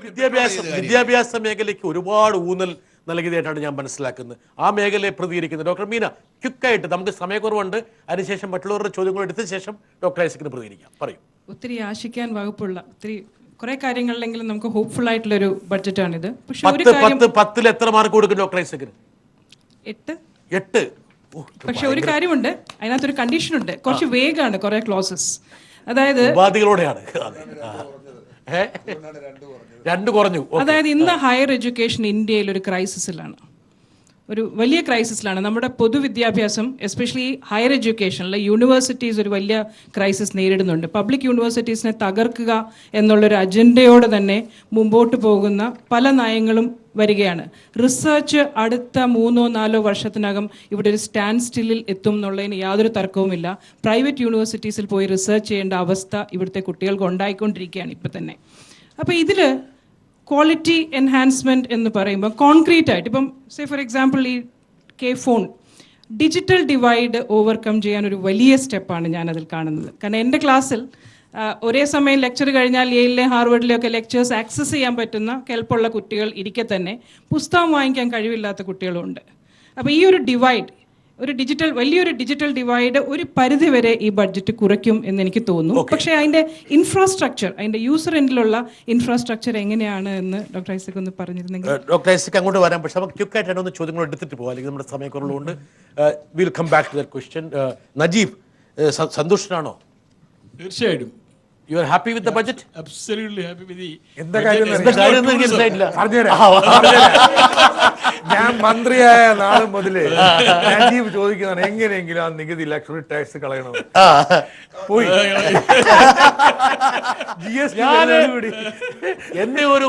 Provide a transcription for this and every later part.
വിദ്യാഭ്യാസ മേഖലയ്ക്ക് ഒരുപാട് ഊന്നൽ നൽകിയതായിട്ടാണ് ഞാൻ മനസ്സിലാക്കുന്നത്. ആ മേഖലയെ പ്രതികരിക്കുന്നത് ഡോക്ടർ മീന, ക്വിക്കായിട്ട്, നമുക്ക് സമയക്കുറവുണ്ട്, അതിനുശേഷം മറ്റുള്ളവരുടെ ചോദ്യങ്ങൾ എടുത്ത ശേഷം ഡോക്ടർ ഐസക്കിന് പ്രതികരിക്കാം. പറയൂ. ഒത്തിരി ആശിക്കാൻ വകുപ്പുള്ള കുറെ കാര്യങ്ങളിലെങ്കിലും നമുക്ക് ഹോപ്പ്ഫുൾ ആയിട്ടുള്ളൊരു ബഡ്ജറ്റാണിത്. പക്ഷേ 10 എത്ര മാർക്ക് കൊടുക്കും ഡോക്ടർ ഐസക്കിന്? 8. പക്ഷെ ഒരു കാര്യമുണ്ട്, അതിനകത്തൊരു കണ്ടീഷനുണ്ട്. കുറച്ച് വേഗമാണ് കുറെ ക്ലോസസ്, അതായത് ഉപാധികളോടെയാണ്. 2 കുറഞ്ഞു. അതായത് ഇന്ന് ഹയർ എഡ്യൂക്കേഷൻ ഇന്ത്യയിൽ ഒരു ക്രൈസിസിലാണ്, ഒരു വലിയ ക്രൈസിസിലാണ്. നമ്മുടെ പൊതുവിദ്യാഭ്യാസം, എസ്പെഷ്യലി ഹയർ എഡ്യൂക്കേഷനിലെ യൂണിവേഴ്സിറ്റീസ് ഒരു വലിയ ക്രൈസിസ് നേരിടുന്നുണ്ട്. പബ്ലിക് യൂണിവേഴ്സിറ്റീസിനെ തകർക്കുക എന്നുള്ളൊരു അജണ്ടയോടെ തന്നെ മുമ്പോട്ട് പോകുന്ന പല നയങ്ങളും വരികയാണ്. റിസർച്ച് അടുത്ത 3-4 വർഷത്തിനകം ഇവിടെ ഒരു സ്റ്റാൻഡ് സ്റ്റില്ലിൽ എത്തും എന്നുള്ളതിന് യാതൊരു തർക്കവുമില്ല. പ്രൈവറ്റ് യൂണിവേഴ്സിറ്റീസിൽ പോയി റിസർച്ച് ചെയ്യേണ്ട അവസ്ഥ ഇവിടുത്തെ കുട്ടികൾക്ക് ഉണ്ടായിക്കൊണ്ടിരിക്കുകയാണ് ഇപ്പം തന്നെ. അപ്പോൾ ഇതിൽ ക്വാളിറ്റി എൻഹാൻസ്മെൻറ്റ് എന്ന് പറയുമ്പോൾ കോൺക്രീറ്റ് ആയിട്ട്, ഇപ്പം സേ ഫോർ എക്സാമ്പിൾ ഈ ഫോൺ ഡിജിറ്റൽ ഡിവൈഡ് ഓവർകം ചെയ്യാൻ ഒരു വലിയ സ്റ്റെപ്പാണ് ഞാനതിൽ കാണുന്നത്. കാരണം എൻ്റെ ക്ലാസ്സിൽ ഒരേ സമയം ലെക്ചർ കഴിഞ്ഞാൽ യെയിലിലെ ഹാർവർഡിലെയൊക്കെ ലെക്ചേഴ്സ് ആക്സസ് ചെയ്യാൻ പറ്റുന്ന കെൽപ്പുള്ള കുട്ടികൾ ഇരിക്കെ തന്നെ പുസ്തകം വാങ്ങിക്കാൻ കഴിവില്ലാത്ത കുട്ടികളുണ്ട്. അപ്പോൾ ഈ ഒരു ഡിവൈഡ്, വലിയൊരു ഡിജിറ്റൽ ഡിവൈഡ് ഒരു പരിധിവരെ ഈ ബഡ്ജറ്റ് കുറയ്ക്കും എന്ന് എനിക്ക് തോന്നുന്നു. പക്ഷേ അതിൻ്റെ ഇൻഫ്രാസ്ട്രക്ചർ, അതിൻ്റെ യൂസർ എൻഡിലുള്ള ഇൻഫ്രാസ്ട്രക്ചർ എങ്ങനെയാണ് എന്ന് ഡോക്ടർ ഐസക് ഒന്ന് പറഞ്ഞിരുന്നെങ്കിൽ. ഡോക്ടർ ഐസക് അങ്ങോട്ട് വരാം, പക്ഷേ നമുക്ക് ക്വിക്കായിട്ട് ഒന്ന് ചോദ്യങ്ങൾ എടുത്തിട്ട് പോകാം, അല്ലെങ്കിൽ നമ്മുടെ സമയക്കുറവുള്ളതുകൊണ്ട് will come back to that question. Najeeb, സന്തുഷ്ടനാണോ? തീർച്ചയായിട്ടും. You are happy with the budget? Absolutely happy with the. ഞാൻ മന്ത്രിയായ നാൾ മുതലേ രാജീവ് ചോദിക്കുന്നതാണ് എങ്ങനെയെങ്കിലും ആ നികുതി ലക്ഷറി ടാക്സ് കളയണം. പോയി എന്നെ ഒരു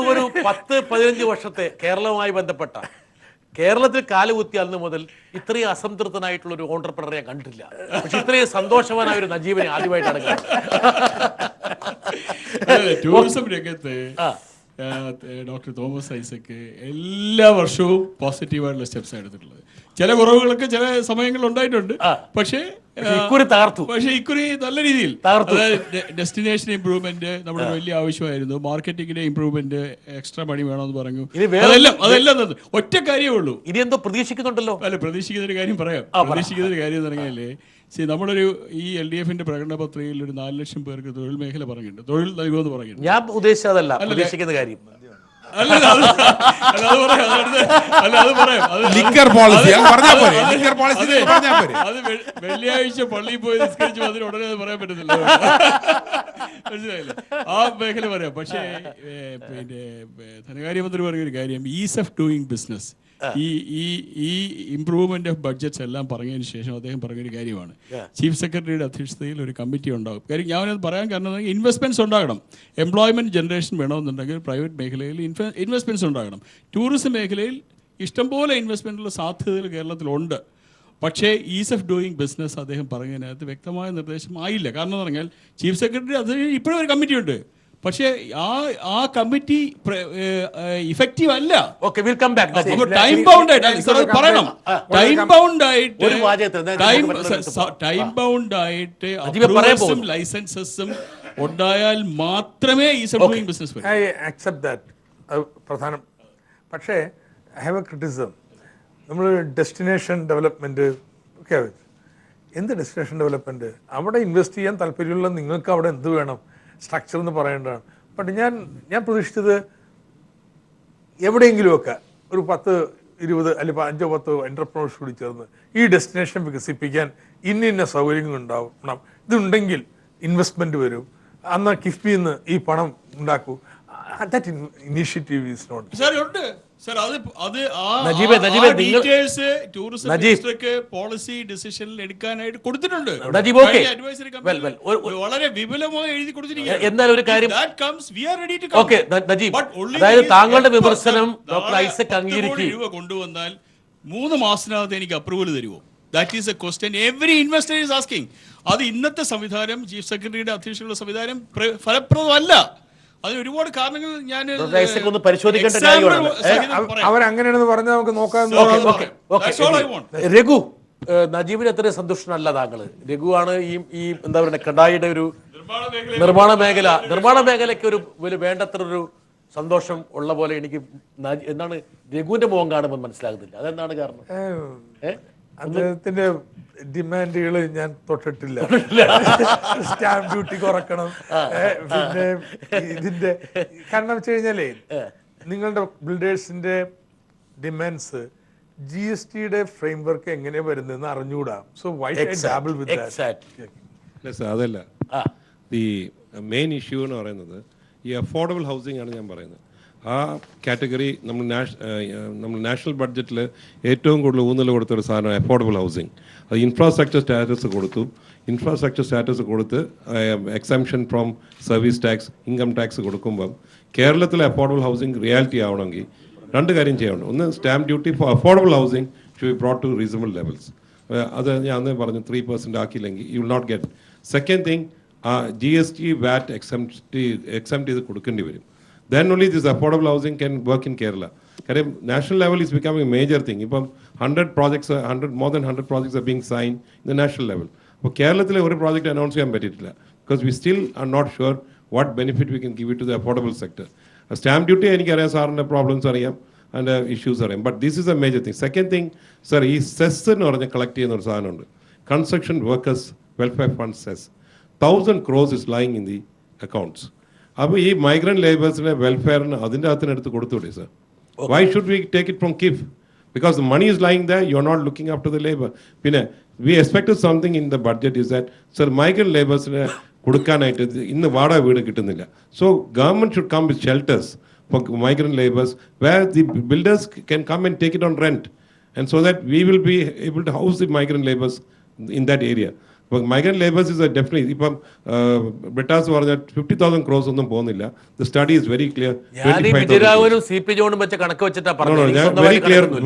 10-15 വർഷത്തെ കേരളവുമായി ബന്ധപ്പെട്ട, കേരളത്തിൽ കാലുകുത്തി അന്ന് മുതൽ ഇത്രയും അസംതൃപ്തനായിട്ടുള്ള ഒരു ഓണ്ടർപ്രണറെ ഞാൻ കണ്ടിട്ടില്ല. പക്ഷെ ഇത്രയും സന്തോഷവാനായ ഒരു നജീബിനെ ആദ്യമായിട്ടാണ് ടൂറിസം രംഗത്ത് ഡോക്ടർ തോമസ് ഐസക് എല്ലാ വർഷവും പോസിറ്റീവായിട്ടുള്ള സ്റ്റെപ്സ് എടുത്തിട്ടുള്ളത്. ചില കുറവുകളൊക്കെ ചില സമയങ്ങളിൽ ഉണ്ടായിട്ടുണ്ട്, പക്ഷേ ഇക്കുറി നല്ല രീതിയിൽ ഡെസ്റ്റിനേഷൻ ഇംപ്രൂവ്മെന്റ് നമ്മുടെ വലിയ ആവശ്യമായിരുന്നു. മാർക്കറ്റിംഗിന്റെ ഇംപ്രൂവ്മെന്റ്, എക്സ്ട്രാ മണി വേണമെന്ന് പറഞ്ഞു. അതെല്ലാം ഒറ്റ കാര്യമേ ഉള്ളൂ. ഇനി എന്തോ പ്രതീക്ഷിക്കുന്നുണ്ടല്ലോ? അല്ല, പ്രതീക്ഷിക്കുന്ന ഒരു കാര്യം പറയാം. പ്രതീക്ഷിക്കുന്ന ഒരു കാര്യം എന്ന് പറഞ്ഞാലേ, നമ്മളൊരു ഈ LDF പ്രകടന പത്രികയിൽ ഒരു 4 ലക്ഷം പേർക്ക് തൊഴിൽ മേഖല പറഞ്ഞിട്ടുണ്ട്, തൊഴിൽ നൽകുമെന്ന് പറയുന്നുണ്ട്. ഞാൻ ഉദ്ദേശിച്ചതല്ല, പ്രതീക്ഷിക്കുന്ന കാര്യം. വെള്ളിയാഴ്ച പള്ളിയിൽ പോയി നിസ്കരിച്ചു അതിന് ഉടനെ അത് പറയാൻ പറ്റത്തില്ല. മനസ്സിലായില്ലേ? ആ മേഖല പറയാം. പക്ഷേ പിന്നെ ധനകാര്യമന്ത്രി പറഞ്ഞൊരു കാര്യം, ഈസ് ഓഫ് ഡൂയിങ് ബിസിനസ്, ഈ ഇംപ്രൂവ്മെന്റ് ഓഫ് ബഡ്ജറ്റ്സ് എല്ലാം പറഞ്ഞതിന് ശേഷം അദ്ദേഹം പറഞ്ഞൊരു കാര്യമാണ്, ചീഫ് സെക്രട്ടറിയുടെ അധ്യക്ഷതയിൽ ഒരു കമ്മിറ്റി ഉണ്ടാകും. കാര്യം ഞാനത് പറയാൻ കാരണം ഇൻവെസ്റ്റ്മെന്റ്സ് ഉണ്ടാകണം. എംപ്ലോയ്മെന്റ് ജനറേഷൻ വേണമെന്നുണ്ടെങ്കിൽ പ്രൈവറ്റ് മേഖലയിൽ ഇൻവെസ്റ്റ്മെന്റ്സ് ഉണ്ടാകണം. ടൂറിസം മേഖലയിൽ ഇഷ്ടംപോലെ ഇൻവെസ്റ്റ്മെന്റുള്ള സാധ്യതകൾ കേരളത്തിലുണ്ട്. പക്ഷേ ഈസ് ഓഫ് ഡൂയിങ് ബിസിനസ് അദ്ദേഹം പറഞ്ഞതിനകത്ത് വ്യക്തമായ നിർദ്ദേശം ആയില്ല. കാരണം എന്ന് പറഞ്ഞാൽ ചീഫ് സെക്രട്ടറി അത് ഇപ്പോഴും ഒരു കമ്മിറ്റി ഉണ്ട്, പക്ഷേ ആ കമ്മിറ്റി ഇഫക്റ്റീവ് അല്ല. ടൈം ബൗണ്ട് ആയിട്ട് പറയണം. ടൈം ബൗണ്ട് ആയിട്ട് ലൈസൻസസും ഉണ്ടായാൽ മാത്രമേ ഈസ് ഓഫ് ഡൂയിങ് ബിസിനസ് വരൂ. ഐ അക്സെപ്റ്റ് ദാറ്റ്, പ്രധാനം. പക്ഷേ ഐ ഹാവ് എ ക്രിറ്റിസിസം. നമ്മൾ ഡെസ്റ്റിനേഷൻ ഡെവലപ്മെന്റ് ഒക്കെ, എന്ത് ഡെസ്റ്റിനേഷൻ ഡെവലപ്മെന്റ്? അവിടെ ഇൻവെസ്റ്റ് ചെയ്യാൻ താല്പര്യമുള്ള നിങ്ങൾക്ക് അവിടെ എന്ത് വേണം? സ്ട്രക്ചർ എന്ന് പറയേണ്ടതാണ്. ബട്ട് ഞാൻ പ്രതീക്ഷിച്ചത് എവിടെയെങ്കിലുമൊക്കെ ഒരു 10-20 അല്ലെങ്കിൽ 5-10 എന്റർപ്രണേഴ്സ് കൂടി ചേർന്ന് ഈ ഡെസ്റ്റിനേഷൻ വികസിപ്പിക്കാൻ ഇന്ന സൗകര്യങ്ങൾ ഉണ്ടാവണം. ഇതുണ്ടെങ്കിൽ ഇൻവെസ്റ്റ്മെന്റ് വരും. അന്ന് കിഫ്ബിന്ന് ഈ പണം ഉണ്ടാക്കൂ. That initiative is not. Policy ഡിസിഷനിൽ എടുക്കാനായിട്ട് കൊടുത്തിട്ടുണ്ട്. വളരെ വിപുലമായി എഴുതി കൊടുത്തിരിക്കുകയാണ്. എന്നാൽ ഒരു കാര്യം, താങ്കളുടെ വിമർശനം ഡോക്ടർ ഐസക് അംഗീകരിക്കും. രൂപ കൊണ്ടുവന്നാൽ 3 മാസത്തിനകത്ത് എനിക്ക് അപ്രൂവൽ തരുമോ? That is A question every investor is asking. അത് ഇന്നത്തെ സംവിധാനം, ചീഫ് സെക്രട്ടറിയുടെ അധ്യക്ഷതയുള്ള സംവിധാനം ഫലപ്രദമല്ല. അതിന് ഒരുപാട് കാരണങ്ങൾ ഞാൻ അവരങ്ങനെയാണെന്ന് പറഞ്ഞാൽ നമുക്ക് നോക്കാം. രഘു, നജീബിന് എത്ര സന്തുഷ്ടനല്ല താങ്കൾ? രഘു ആണ് ഈ എന്താ പറയുക, കടായിയുടെ ഒരു നിർമ്മാണ മേഖലയ്ക്ക് ഒരു വേണ്ടത്ര ഒരു സന്തോഷം ഉള്ള പോലെ എനിക്ക് എന്താണ് രഘുവിന്റെ മുഖം കാണുമ്പോൾ മനസ്സിലാകുന്നില്ല. അതെന്താണ് കാരണം? അദ്ദേഹത്തിന്റെ ഡിമാൻഡുകൾ ഞാൻ തൊട്ടിട്ടില്ല. സ്റ്റാമ്പ് ഡ്യൂട്ടി കുറക്കണം, പിന്നെ ഇതിന്റെ കാരണം വെച്ച് കഴിഞ്ഞാലേ നിങ്ങളുടെ ബിൽഡേഴ്സിന്റെ ഡിമാൻഡ്സ് GST ഫ്രെയിംവർക്ക് എങ്ങനെ വരുന്നതെന്ന് അറിഞ്ഞുകൂടാ. So why double with that? അതല്ല, ദി മെയിൻ ഇഷ്യൂ എന്ന് പറയുന്നത് ഈ അഫോർഡബിൾ ഹൗസിംഗ് ആണ് ഞാൻ പറയുന്നത്. ആ കാറ്റഗറി നമ്മൾ നാഷണൽ ബഡ്ജറ്റിൽ ഏറ്റവും കൂടുതൽ ഊന്നൽ കൊടുത്തൊരു സാധനം അഫോർഡബിൾ ഹൗസിംഗ്. അത് ഇൻഫ്രാസ്ട്രക്ചർ സ്റ്റാറ്റസ് കൊടുത്തു. ഇൻഫ്രാസ്ട്രക്ചർ സ്റ്റാറ്റസ് കൊടുത്ത് exemption from service tax, income tax കൊടുക്കുമ്പം കേരളത്തിലെ അഫോർഡബിൾ ഹൗസിംഗ് റിയാലിറ്റി ആവണമെങ്കിൽ രണ്ട് കാര്യം ചെയ്യണം. ഒന്ന്, stamp duty for affordable housing should be brought to reasonable levels. അത് ഞാൻ അന്നേ പറഞ്ഞു, 3% ആക്കിയില്ലെങ്കിൽ you will not get. Second thing, GST VAT exempt ചെയ്ത് കൊടുക്കേണ്ടി വരും. Then only this affordable housing can work in Kerala. കാര്യം national level is becoming a major thing. ഇപ്പം 100 projects, more than 100 projects are being signed in the national level. അപ്പോൾ കേരളത്തിലെ ഒരു project announce ചെയ്യാൻ പറ്റിയിട്ടില്ല. Because we still are not sure what benefit we can give it to the affordable sector. Stamp duty എനിക്കറിയാം, സാറിൻ്റെ problems അറിയാം, അതിൻ്റെ issues അറിയാം. But this is A major thing. Second thing, sir, ഈ cess എന്ന് പറഞ്ഞ് കളക്ട് ചെയ്യുന്ന ഒരു സാധനമുണ്ട്, construction workers welfare fund cess. 1,000 crores is lying in the accounts. അപ്പോൾ ഈ മൈഗ്രൻ്റ് ലേബേഴ്സിൻ്റെ വെൽഫെയറിന് അതിൻ്റെ അകത്തിനെടുത്ത് കൊടുത്തൂടെ sir? Why should we take it from കിഫ്? Because the money is lying there, you are not looking after the labour. പിന്നെ we expected something in the budget is that, sir, migrant ലേബേഴ്സിന് കൊടുക്കാനായിട്ട് ഇന്ന് വാടക വീട് കിട്ടുന്നില്ല. So government should come with shelters for migrant laborers where the builders can come and take it on rent, and so that we will be able to house the migrant laborers in that area. But migrant laborers is a definitely, ഇപ്പം ബ്രിട്ടാസ് പറഞ്ഞ 50,000 crores ഒന്നും പോകുന്നില്ല. The study is very clear. വിജയരാഘവനും CP ജോണും വെച്ച കണക്ക് വെച്ചിട്ടാ പറഞ്ഞത്.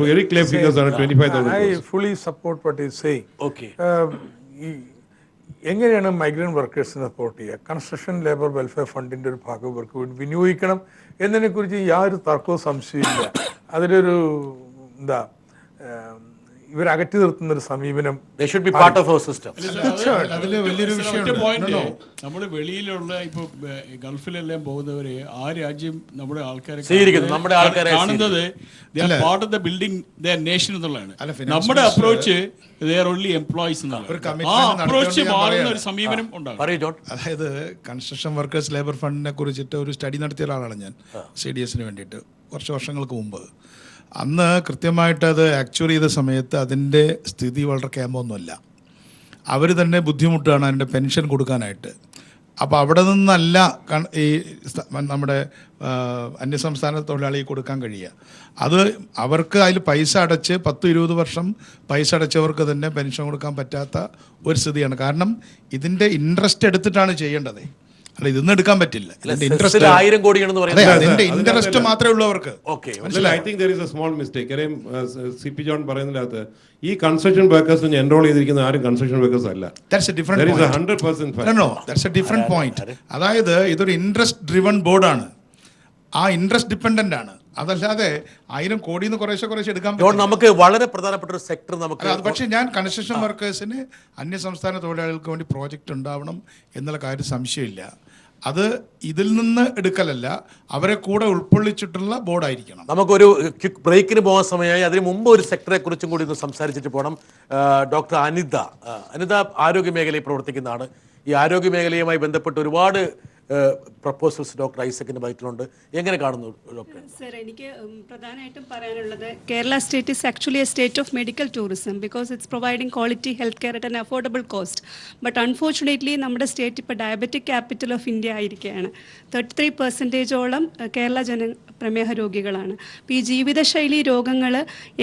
Very clear figures are 25,000 crores. I fully support what he's saying. Okay. എങ്ങനെയാണ് migrant വർക്കേഴ്സിനെ support ചെയ്യുക? കൺസ്ട്രക്ഷൻ ലേബർ വെൽഫെയർ ഫണ്ടിന്റെ ഒരു ഭാഗം ഇവർക്ക് വേണ്ടി വിനിയോഗിക്കണം എന്നതിനെ കുറിച്ച് യാതൊരു തർക്കവും സംശയമില്ല. അതിലൊരു എന്താ, ഇവരകറ്റി നിർത്തുന്ന ഒരു സമീപനം അതിൽ വലിയൊരു വിഷയം. നമ്മൾ വെളിയിലുള്ള ഇപ്പൊ ഗൾഫിലെല്ലാം പോകുന്നവരെ ആ രാജ്യം നമ്മുടെ ആൾക്കാരെ കാണുന്നത് part of the building the nation എന്നുള്ളതാണ്. നമ്മുടെ അപ്രോച്ച് ഓൺലി എംപ്ലോയീസ് എന്നുള്ള ആ അപ്രോച്ച് മാറുന്ന ഒരു സമീപനം ഉണ്ടാകും. അതായത് കൺസ്ട്രക്ഷൻ വർക്കേഴ്സ് ലേബർ ഫണ്ടിനെ കുറിച്ചിട്ട് ഒരു സ്റ്റഡി നടത്തിയ ഒരാളാണ് ഞാൻ, CDSന് വേണ്ടിയിട്ട് കുറച്ച് വർഷങ്ങൾക്ക് മുമ്പ്. അന്ന് കൃത്യമായിട്ട് അത് ആക്ച്വറി ചെയ്ത സമയത്ത് അതിൻ്റെ സ്ഥിതി വളരെ കേമൊന്നുമല്ല. അവർ തന്നെ ബുദ്ധിമുട്ടാണ് അതിൻ്റെ പെൻഷൻ കൊടുക്കാനായിട്ട്. അപ്പോൾ അവിടെ നിന്നല്ല ഈ നമ്മുടെ അന്യസംസ്ഥാന തൊഴിലാളിക്ക് കൊടുക്കാൻ കഴിയുക. അത് അവർക്ക് അതിൽ പൈസ അടച്ച് 10-20 വർഷം പൈസ അടച്ചവർക്ക് തന്നെ പെൻഷൻ കൊടുക്കാൻ പറ്റാത്ത ഒരു സ്ഥിതിയാണ്. കാരണം ഇതിൻ്റെ ഇൻട്രസ്റ്റ് എടുത്തിട്ടാണ് ചെയ്യേണ്ടത്, അല്ല ഇതൊന്നും എടുക്കാൻ പറ്റില്ല. ഇതിന്റെ ഇൻട്രസ്റ്റ് മാത്രമേ ഉള്ളൂ അവർക്ക്. I think there is a small mistake. CP John പറയുന്നതിനകത്ത് ഈ കൺസ്ട്രക്ഷൻ വർക്കേഴ്സ് എൻറോൾ ചെയ്തിരിക്കുന്ന ആരും കൺസ്ട്രക്ഷൻ വർക്കേഴ്സ് അല്ല. That's a different point. 100% No, that's a different point. അതായത് ഇതൊരു ഇൻട്രസ്റ്റ് ഡ്രിവൺ ബോർഡാണ്, ആ ഇൻട്രസ്റ്റ് ഡിപ്പെൻഡന്റ് ആണ്. അതല്ലാതെ 1000 കോടി കുറേശ്ശെ എടുക്കാൻ പറ്റും. നമുക്ക് വളരെ പ്രധാനപ്പെട്ട ഒരു സെക്ടർ നമുക്ക്. പക്ഷേ ഞാൻ കൺസ്ട്രക്ഷൻ വർക്കേഴ്സിന് അന്യസംസ്ഥാന തൊഴിലാളികൾക്ക് വേണ്ടി പ്രോജക്റ്റ് ഉണ്ടാവണം എന്നുള്ള കാര്യം സംശയമില്ല. അത് ഇതിൽ നിന്ന് എടുക്കലല്ല, അവരെ കൂടെ ഉൾക്കൊള്ളിച്ചിട്ടുള്ള ബോർഡായിരിക്കണം. നമുക്കൊരു ക്വിക്ക് ബ്രേക്കിന് പോകാൻ സമയമായി. അതിന് മുമ്പ് ഒരു സെക്ടറെ കുറിച്ചും കൂടി ഒന്ന് സംസാരിച്ചിട്ട് പോകണം. ഡോക്ടർ അനിത ആരോഗ്യ മേഖലയിൽ പ്രവർത്തിക്കുന്നതാണ്. ഈ ആരോഗ്യ മേഖലയുമായി ബന്ധപ്പെട്ട് ഒരുപാട് പ്രപ്പോസൽസ് ഡോക്ടർ ഐസക്കിന്റെ ബൈക്കിലുണ്ട്. എങ്ങനെ കാണുന്നു ഡോക്ടർ? സർ, എനിക്ക് പ്രധാനമായിട്ടും പറയാനുള്ളത് Kerala state is actually A state of medical tourism because it's providing quality health care at an affordable cost. But unfortunately നമ്മുടെ സ്റ്റേറ്റ് ഇപ്പോൾ ഡയബറ്റിക് ക്യാപിറ്റൽ ഓഫ് ഇന്ത്യ ആയിരിക്കുകയാണ്. 33% കേരള പ്രമേഹ രോഗികളാണ്. അപ്പോൾ ഈ ജീവിതശൈലി രോഗങ്ങൾ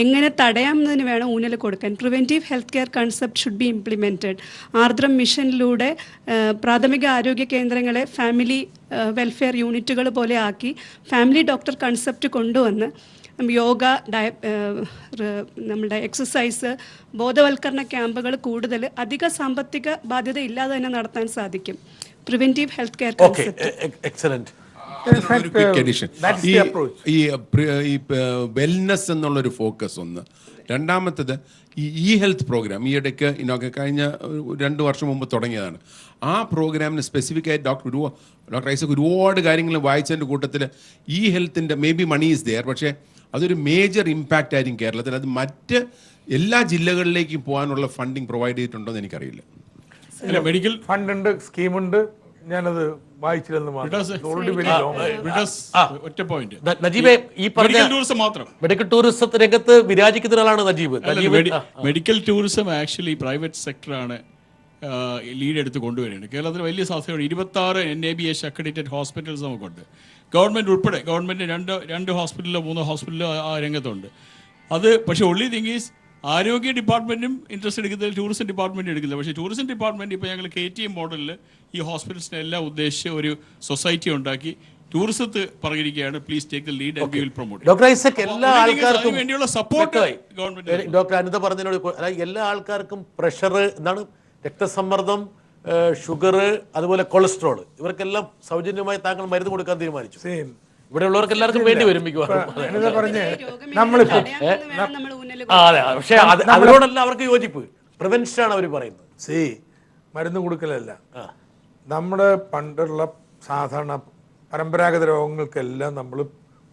എങ്ങനെ തടയാമെന്നതിന് വേണം ഊന്നൽ കൊടുക്കാൻ. Preventive health care concept should be implemented. Aardram മിഷനിലൂടെ പ്രാഥമിക ആരോഗ്യ കേന്ദ്രങ്ങളെ ഫാമിലി വെൽഫെയർ യൂണിറ്റുകൾ പോലെ ആക്കി ഫാമിലി ഡോക്ടർ കൺസെപ്റ്റ് കൊണ്ടുവന്ന് യോഗ, നമ്മുടെ എക്സസൈസ്, ബോധവൽക്കരണ ക്യാമ്പുകൾ കൂടുതൽ അധിക സാമ്പത്തിക ബാധ്യത ഇല്ലാതെ തന്നെ നടത്താൻ സാധിക്കും. Preventive health care concept. Excellent. ഒരു ക്വിക്ക് എഡിഷൻ that's ഈ the approach. ഈ വെൽനെസ് എന്നുള്ളൊരു ഫോക്കസ് ഒന്ന്. രണ്ടാമത്തത് ഈ ഹെൽത്ത് പ്രോഗ്രാം ഈ ഇടയ്ക്ക് ഇനൊക്കെ കഴിഞ്ഞ 2 വർഷം മുമ്പ് തുടങ്ങിയതാണ്. ആ പ്രോഗ്രാമിന് സ്പെസിഫിക് ആയിട്ട് ഡോക്ടർ ഐസക് ഒരുപാട് കാര്യങ്ങൾ വായിച്ചതിൻ്റെ കൂട്ടത്തിൽ ഈ ഹെൽത്തിൻ്റെ maybe money is there, പക്ഷേ അതൊരു മേജർ ഇമ്പാക്റ്റ് ആയിരിക്കും കേരളത്തിൽ. അത് മറ്റ് എല്ലാ ജില്ലകളിലേക്കും പോകാനുള്ള ഫണ്ടിങ് പ്രൊവൈഡ് ചെയ്തിട്ടുണ്ടോ എന്ന് എനിക്കറിയില്ല. മെഡിക്കൽ ഫണ്ട് ഉണ്ട്, സ്കീമുണ്ട്, ഞാനത് വായിച്ചില്ലെന്ന് മാത്രം. Already very long. ഒറ്റ പോയിന്റ്, നജീബെ, ഈ പറഞ്ഞ മെഡിക്കൽ ടൂറിസം മാത്രം. മെഡിക്കൽ ടൂറിസം രംഗത്ത് വിരാജിക്കുന്ന ഒരാളാണ് Najeeb. Medical tourism actually private സെക്ടറാണ് ലീഡ് എടുത്ത് കൊണ്ടുവരുന്നത്. കേരളത്തിൽ വലിയ സാധ്യതയുണ്ട്. 26 NABH അക്രഡിറ്റഡ് ഹോസ്പിറ്റൽസ് നമുക്കുണ്ട്. ഗവൺമെൻറ് ഉൾപ്പെടെ ഗവൺമെൻറ് രണ്ട് ഹോസ്പിറ്റലിലോ 3 ഹോസ്പിറ്റലിലോ ആ രംഗത്തുണ്ട്. അത് പക്ഷേ ഒൺലി തിങ് ഈസ് ആരോഗ്യ ഡിപ്പാർട്ട്മെൻറ്റും ഇൻട്രസ്റ്റ് എടുക്കുന്നത്, ടൂറിസം ഡിപ്പാർട്ട്മെൻറ്റ് എടുക്കുന്നത്. പക്ഷേ ടൂറിസം ഡിപ്പാർട്ട്മെൻറ്റ് ഇപ്പോൾ ഞങ്ങൾ KTM മോഡലിൽ ഈ ഹോസ്പിറ്റൽസിനെല്ലാം ഉദ്ദേശിച്ച് ഒരു സൊസൈറ്റി ഉണ്ടാക്കി ടൂറിസത്ത് പറഞ്ഞിരിക്കുകയാണ്. Please take the lead and we will promote. Doctor Isaac, എല്ലാ ആൾക്കാർക്കും വേണ്ടിയുള്ള സപ്പോർട്ട് ഗവൺമെന്റ്. ഡോക്ടർ അനിത പറഞ്ഞതിനോട് എല്ലാ ആൾക്കാർക്കും പ്രഷർ, എന്താണ് രക്തസമ്മർദ്ദം, ഷുഗർ, അതുപോലെ കൊളസ്ട്രോൾ, ഇവർക്കെല്ലാം സൗജന്യമായി താങ്കൾ മരുന്ന് കൊടുക്കാൻ തീരുമാനിച്ചു. ഇവിടെ ഉള്ളവർക്ക് എല്ലാവർക്കും വേണ്ടി വരും മിക്കവാറും. പറഞ്ഞ് നമ്മളിപ്പോ അതെ, പക്ഷെ അതിനോടല്ല അവർക്ക് യോജിപ്പ്. പ്രിവെൻഷൻ ആണ് അവർ പറയുന്നത്. മരുന്ന് കൊടുക്കലല്ല, നമ്മുടെ പണ്ടുള്ള സാധാരണ പരമ്പരാഗത രോഗങ്ങൾക്കെല്ലാം നമ്മൾ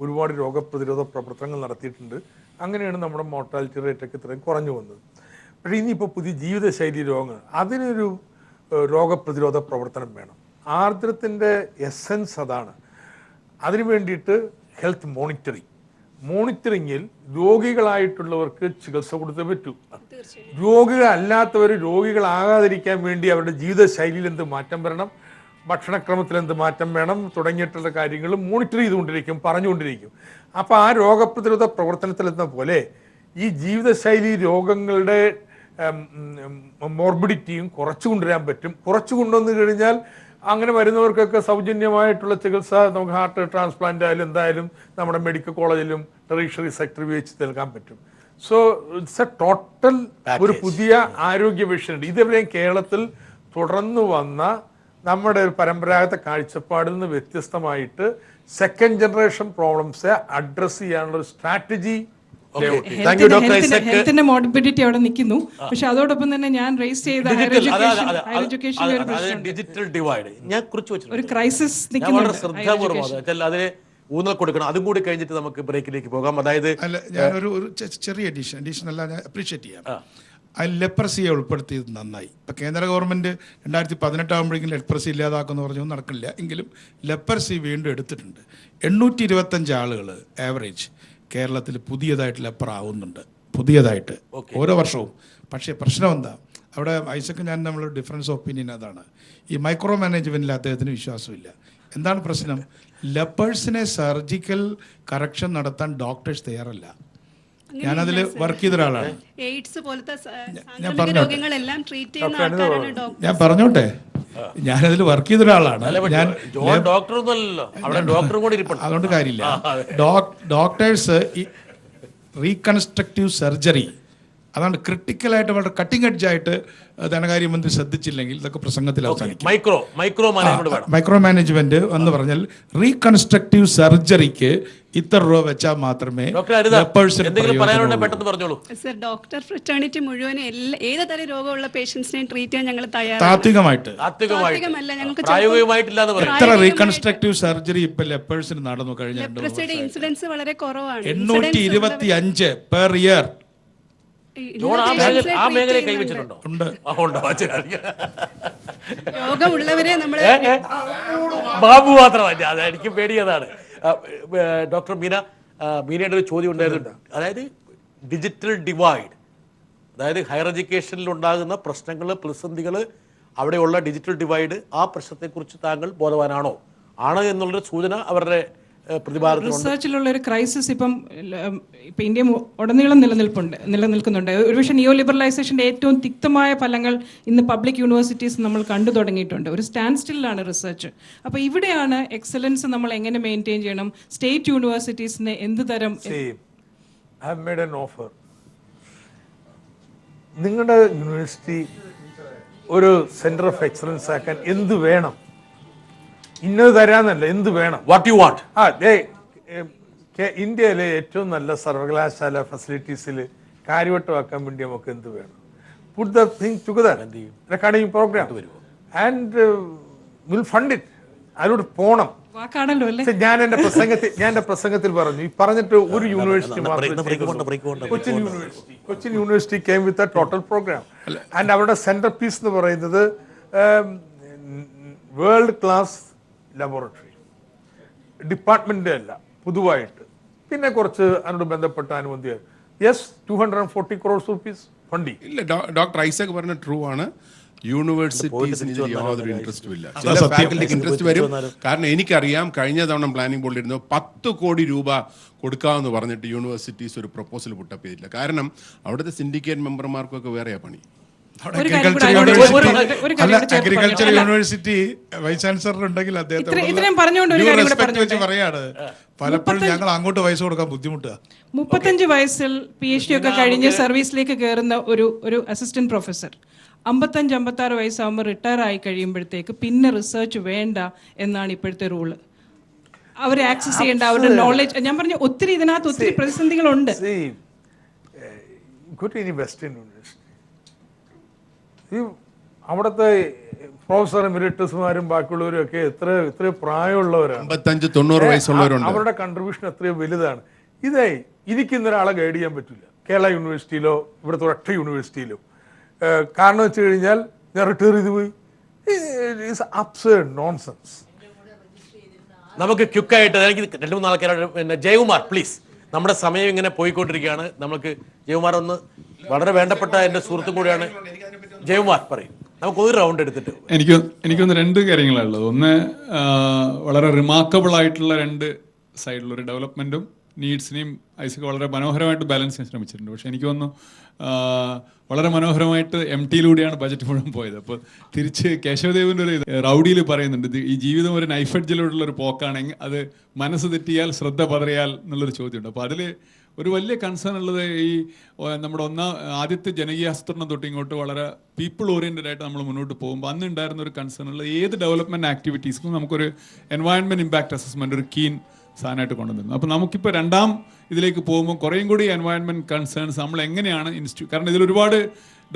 ഒരുപാട് രോഗപ്രതിരോധ പ്രവർത്തനങ്ങൾ നടത്തിയിട്ടുണ്ട്. അങ്ങനെയാണ് നമ്മുടെ മോർട്ടാലിറ്റി റേറ്റൊക്കെ ഇത്രയും കുറഞ്ഞു വന്നത്. പക്ഷേ ഇനിയിപ്പോൾ പുതിയ ജീവിതശൈലി രോഗങ്ങൾ, അതിനൊരു രോഗപ്രതിരോധ പ്രവർത്തനം വേണം. ആർദ്രത്തിൻ്റെ എസൻസ് അതാണ്. അതിനു വേണ്ടിയിട്ട് ഹെൽത്ത് മോണിറ്ററിങ്ങിൽ രോഗികളായിട്ടുള്ളവർക്ക് ചികിത്സ കൊടുത്തേ പറ്റൂ. രോഗികളല്ലാത്തവർ രോഗികളാകാതിരിക്കാൻ വേണ്ടി അവരുടെ ജീവിതശൈലിയിൽ എന്ത് മാറ്റം വരണം, ഭക്ഷണക്രമത്തിൽ എന്ത് മാറ്റം വേണം തുടങ്ങിയിട്ടുള്ള കാര്യങ്ങൾ മോണിറ്റർ ചെയ്തുകൊണ്ടിരിക്കും, പറഞ്ഞുകൊണ്ടിരിക്കും. അപ്പോൾ ആ രോഗപ്രതിരോധ പ്രവർത്തനത്തിലെന്ന പോലെ ഈ ജീവിതശൈലി രോഗങ്ങളുടെ മോർബിഡിറ്റിയും കുറച്ചു കൊണ്ടുവരാൻ പറ്റും. കുറച്ചു കൊണ്ടുവന്നു കഴിഞ്ഞാൽ അങ്ങനെ വരുന്നവർക്കൊക്കെ സൗജന്യമായിട്ടുള്ള ചികിത്സ നമുക്ക് ഹാർട്ട് ട്രാൻസ്പ്ലാന്റ് ആയാലും എന്തായാലും നമ്മുടെ മെഡിക്കൽ കോളേജിലും ടെറിഷറി സെക്ടർ ഉപയോഗിച്ച് നൽകാൻ പറ്റും. സോ ഇറ്റ്സ് എ ടോട്ടൽ ഒരു പുതിയ ആരോഗ്യ വിഷനുണ്ട്. ഇതെവിടെയും കേരളത്തിൽ തുടർന്നു വന്ന നമ്മുടെ ഒരു പരമ്പരാഗത കാഴ്ചപ്പാടിൽ നിന്ന് വ്യത്യസ്തമായിട്ട് സെക്കൻഡ് ജനറേഷൻ പ്രോബ്ലംസ് അഡ്രസ് ചെയ്യാനുള്ള ഒരു സ്ട്രാറ്റജി. ഹെൽത്തിന്റെ മോർബിഡിറ്റി അവിടെ നിൽക്കുന്നു. പക്ഷെ അതോടൊപ്പം തന്നെ ഞാൻ റേസ് ചെയ്ത ഹയർ ഡിജിറ്റൽ ഡിവൈഡ് ഞാൻ കുറിച്ച് വെച്ചിട്ടുണ്ട്. ഒരു ക്രൈസിസ് ശ്രദ്ധാപൂർവ്വം അതിന് ഊന്നൽ കൊടുക്കണം. അതും കൂടി കഴിഞ്ഞിട്ട് നമുക്ക് ബ്രേക്കിലേക്ക് പോകാം. അതായത് ഞാനൊരു ചെറിയ അഡീഷൻ അല്ല, ഞാൻ അപ്രീഷിയേറ്റ് ചെയ്യാം. ലെപ്രസിയെ ഉൾപ്പെടുത്തിയത് നന്നായി. ഇപ്പം കേന്ദ്ര ഗവൺമെൻറ് 2018 ആകുമ്പോഴേക്കും ലെപ്രസി ഇല്ലാതാക്കുമെന്ന് പറഞ്ഞു, നടക്കില്ല. എങ്കിലും ലെപ്രസി വീണ്ടും എടുത്തിട്ടുണ്ട്. 825 ആളുകൾ ആവറേജ് കേരളത്തിൽ പുതിയതായിട്ട് ലെപ്പർ ആവുന്നുണ്ട്, പുതിയതായിട്ട് ഓരോ വർഷവും. പക്ഷേ പ്രശ്നം എന്താ, അവിടെ ഐസക്ക് ഞാൻ നമ്മൾ ഡിഫറൻസ് ഒപ്പീനിയൻ അതാണ്. ഈ മൈക്രോ മാനേജ്മെൻറ്റിൽ അദ്ദേഹത്തിന് വിശ്വാസമില്ല. എന്താണ് പ്രശ്നം? ലെപ്പേഴ്സിനെ സർജിക്കൽ കറക്ഷൻ നടത്താൻ ഡോക്ടേഴ്സ് തയ്യാറല്ല. ഞാനതിൽ വർക്ക് ചെയ്ത ഒരാളാണ്. ഞാൻ പറഞ്ഞോട്ടെ, ഞാനതിൽ വർക്ക് ചെയ്ത ഒരാളാണ്. ഞാൻ അതുകൊണ്ട് കാര്യമില്ല. ഡോക്ടേഴ്സ് റീകൺസ്ട്രക്റ്റീവ് സർജറി അതാണ് ക്രിട്ടിക്കലായിട്ട് വളരെ കട്ടിംഗ് എഡ്ജ് ആയിട്ട് ധനകാര്യമന്ത്രി ശ്രദ്ധിച്ചില്ലെങ്കിൽ ഇതൊക്കെ പ്രസംഗത്തിൽ അവസാനിക്കും. മൈക്രോ മാനേജ്മെന്റ് എന്ന് പറഞ്ഞാൽ റീകൺസ്ട്രക്റ്റീവ് സർജറിക്ക് ഇത്ര രൂപ വെച്ചാൽ മാത്രമേ ഡോക്ടർ ഫ്രറ്റേണിറ്റി മുഴുവൻ ഏത് തരം രോഗമുള്ള പേഷ്യൻസിനെയും ട്രീറ്റ് ചെയ്യാൻ ഞങ്ങൾ താത്വികമായിട്ട് എത്ര റീകൺസ്ട്രക്റ്റീവ് സർജറി ഇപ്പൊ ലെപ്പേഴ്സിന് നടന്നു കഴിഞ്ഞ ഇൻസിഡൻസ് വളരെ കുറവാണ്. 825 പെർ ഇയർ. രോഗമുള്ളവരെ നമ്മൾ ബാബു മാത്രമല്ല, അത് എനിക്ക് പേടിയതാണ്. ഡോക്ടർ മീനയുടെ ഒരു ചോദ്യം ഉണ്ടായിരുന്നു. അതായത് ഡിജിറ്റൽ ഡിവൈഡ്, അതായത് ഹയർ എഡ്യൂക്കേഷനിൽ ഉണ്ടാകുന്ന പ്രശ്നങ്ങൾ, പ്രതിസന്ധികൾ, അവിടെയുള്ള ഡിജിറ്റൽ ഡിവൈഡ്, ആ പ്രശ്നത്തെക്കുറിച്ച് താങ്കൾ ബോധവാനാണോ? ആണ് എന്നുള്ളൊരു സൂചന അവരുടെ റിസർച്ചിലുള്ള ഒരു ക്രൈസിസ് ഇപ്പം ഇന്ത്യ ഉടനീളം നിലനിൽക്കുന്നുണ്ട്. ഒരുപക്ഷെ നിയോ ലിബറലൈസേഷൻ്റെ ഏറ്റവും തിക്തമായ ഫലങ്ങൾ ഇന്ന് പബ്ലിക് യൂണിവേഴ്സിറ്റീസ് നമ്മൾ കണ്ടു തുടങ്ങിയിട്ടുണ്ട്. ഒരു സ്റ്റാൻഡ് സ്റ്റില്ലാണ് റിസർച്ച്. അപ്പോൾ ഇവിടെയാണ് എക്സലൻസ് നമ്മൾ എങ്ങനെ മെയിൻറ്റെയിൻ ചെയ്യണം. സ്റ്റേറ്റ് യൂണിവേഴ്സിറ്റീസിന് എന്ത് തരം നിങ്ങളുടെ യൂണിവേഴ്സിറ്റി ഒരു സെന്റർ ഓഫ് എക്സലൻസ് ആക്കാൻ എന്ത് വേണം? ഇന്നത് തരാന്നല്ല, എന്ത് വേണം. What you want? ഇന്ത്യയിലെ ഏറ്റവും നല്ല സർവകലാശാല ഫെസിലിറ്റീസിൽ കാര്യവട്ടമാക്കാൻ വേണ്ടി നമുക്ക് എന്ത് വേണം? Put the thing together, academic programme, and will fund it. അതിലൂടെ പോണം. വാക്കാണല്ലോ അല്ലേ? ഞാൻ എന്റെ പ്രസംഗത്തിൽ പറഞ്ഞു, ഈ പറഞ്ഞിട്ട് ഒരു യൂണിവേഴ്സിറ്റി മാത്രം, Cochin university came with a total program, and അവരുടെ സെന്റർ പീസ് എന്ന് പറയുന്നത് വേൾഡ് ക്ലാസ് ലബോറട്ടറി ഡിപ്പാർട്ട്മെന്റ് അല്ല, പൊതുവായിട്ട്. പിന്നെ കുറച്ച് അതിനോട് ബന്ധപ്പെട്ട അനുമതി. Yes, 240 crores rupees ഫണ്ടി. ഇല്ല, ഡോക്ടർ ഐസക് പറഞ്ഞ ട്രൂ ആണ്. യൂണിവേഴ്സിറ്റീസിന് യാതൊരു ഇൻട്രസ്റ്റും ഇല്ല. ചില ഫാക്കൽറ്റിക്ക് ഇൻട്രസ്റ്റ് വരും. കാരണം എനിക്കറിയാം, കഴിഞ്ഞ തവണ പ്ലാനിംഗ് ബോർഡിൽ ഇരുന്നു 10 കോടി രൂപ കൊടുക്കാമെന്ന് പറഞ്ഞിട്ട് യൂണിവേഴ്സിറ്റീസ് ഒരു പ്രപ്പോസൽ പുട്ടപ്പ് ചെയ്തില്ല. കാരണം അവിടുത്തെ സിൻഡിക്കേറ്റ് മെമ്പർമാർക്കൊക്കെ വേറെയാ പണി. അഗ്രികൾച്ചർ യൂണിവേഴ്സിറ്റി വൈസ് ചാൻസലർ ഉണ്ടെങ്കിൽ അദ്ദേഹത്തെ പറയാണ്, പലപ്പോഴും ഞങ്ങൾ അങ്ങോട്ട് പൈസ കൊടുക്കാൻ ബുദ്ധിമുട്ടാ. 35 വയസ്സിൽ PhD ഒക്കെ കഴിഞ്ഞ് സർവീസിലേക്ക് കയറുന്ന ഒരു അസിസ്റ്റന്റ് പ്രൊഫസർ 55-56 വയസ്സാകുമ്പോൾ റിട്ടയർ ആയി കഴിയുമ്പോഴത്തേക്ക് പിന്നെ റിസർച്ച് വേണ്ട എന്നാണ് ഇപ്പോഴത്തെ റൂള്. അവരെ ആക്സസ് ചെയ്യേണ്ട അവരുടെ നോളജ്. ഞാൻ പറഞ്ഞു, ഒത്തിരി ഇതിനകത്ത് ഒത്തിരി പ്രതിസന്ധികളുണ്ട്. അവിടുത്തെ പ്രൊഫസർ എമിരിറ്റസുമാരും ബാക്കിയുള്ളവരും ഒക്കെ എത്ര പ്രായമുള്ളവരാണ്. 55-90 വയസ്സുള്ളവരുണ്ട്. അവരുടെ കൺട്രിബ്യൂഷൻ എത്രയോ വലുതാണ്. എനിക്കിന്ന് ഒരാളെ ഗൈഡ് ചെയ്യാൻ പറ്റില്ല കേരള യൂണിവേഴ്സിറ്റിയിലോ ഇവിടുത്തെ ഒറ്റ യൂണിവേഴ്സിറ്റിയിലോ. കാരണം വെച്ച് കഴിഞ്ഞാൽ ഞാൻ റിട്ടയർ ചെയ്ത് പോയി. Absurd nonsense. നമുക്ക് ക്വിക്കായിട്ട് എനിക്ക് 2-3 ആൾക്കാരോട്, പിന്നെ ജയകുമാർ പ്ലീസ്, നമ്മുടെ സമയം ഇങ്ങനെ പോയിക്കൊണ്ടിരിക്കുകയാണ്. നമുക്ക് ജയകുമാർ ഒന്ന്, വളരെ വേണ്ടപ്പെട്ട എൻ്റെ സുഹൃത്തും കൂടിയാണ്. ജയകുമാർ പറയും, നമുക്ക് ഒരു റൗണ്ട് എടുത്തിട്ട്. എനിക്കൊന്ന് 2 കാര്യങ്ങളുള്ളത്. ഒന്ന്, വളരെ റിമാർക്കബിൾ ആയിട്ടുള്ള 2 സൈഡിലുള്ള ഒരു ഡെവലപ്മെന്റും നീഡ്സിനെയും ഐസക് വളരെ മനോഹരമായിട്ട് ബാലൻസ് ചെയ്യാൻ ശ്രമിച്ചിട്ടുണ്ട്. പക്ഷെ എനിക്ക് തോന്നുന്നു വളരെ മനോഹരമായിട്ട് MT-യിലൂടെയാണ് ബജറ്റ് മുഴുവൻ പോയത്. അപ്പോൾ തിരിച്ച് കേശവദേവൻ്റെ ഒരു റൗഡിയിൽ പറയുന്നുണ്ട്, ഈ ജീവിതം ഒരു നൈഫ് എഡ്ജിലൂടെയുള്ള ഒരു പോക്കാണെങ്കിൽ അത് മനസ്സ് തെറ്റിയാൽ ശ്രദ്ധ പതറിയാൽ എന്നുള്ളൊരു ചോദ്യമുണ്ട്. അപ്പോൾ അതിൽ ഒരു വലിയ കൺസേൺ ഉള്ളത്, ഈ നമ്മുടെ ആദ്യത്തെ ജനകീയാസൂത്രണം തൊട്ട് ഇങ്ങോട്ട് വളരെ പീപ്പിൾ ഓറിയൻറ്റഡ് ആയിട്ട് നമ്മൾ മുന്നോട്ട് പോകുമ്പോൾ അന്ന് ഉണ്ടായിരുന്ന ഒരു കൺസേൺ ഉള്ളത്, ഏത് ഡെവലപ്മെൻറ്റ് ആക്ടിവിറ്റീസിനും നമുക്കൊരു എൻവയൺമെൻറ്റ് ഇമ്പാക്ട് അസസ്മെൻറ്റ് ഒരു കീൻ സാധനമായിട്ട് കൊണ്ടുവന്നിരുന്നു. അപ്പോൾ നമുക്കിപ്പോൾ 2ാം ഇതിലേക്ക് പോകുമ്പോൾ കുറേയും കൂടി എൻവയൺമെൻറ്റ് കൺസേൺസ് നമ്മൾ എങ്ങനെയാണ് കാരണം ഇതിൽ ഒരുപാട്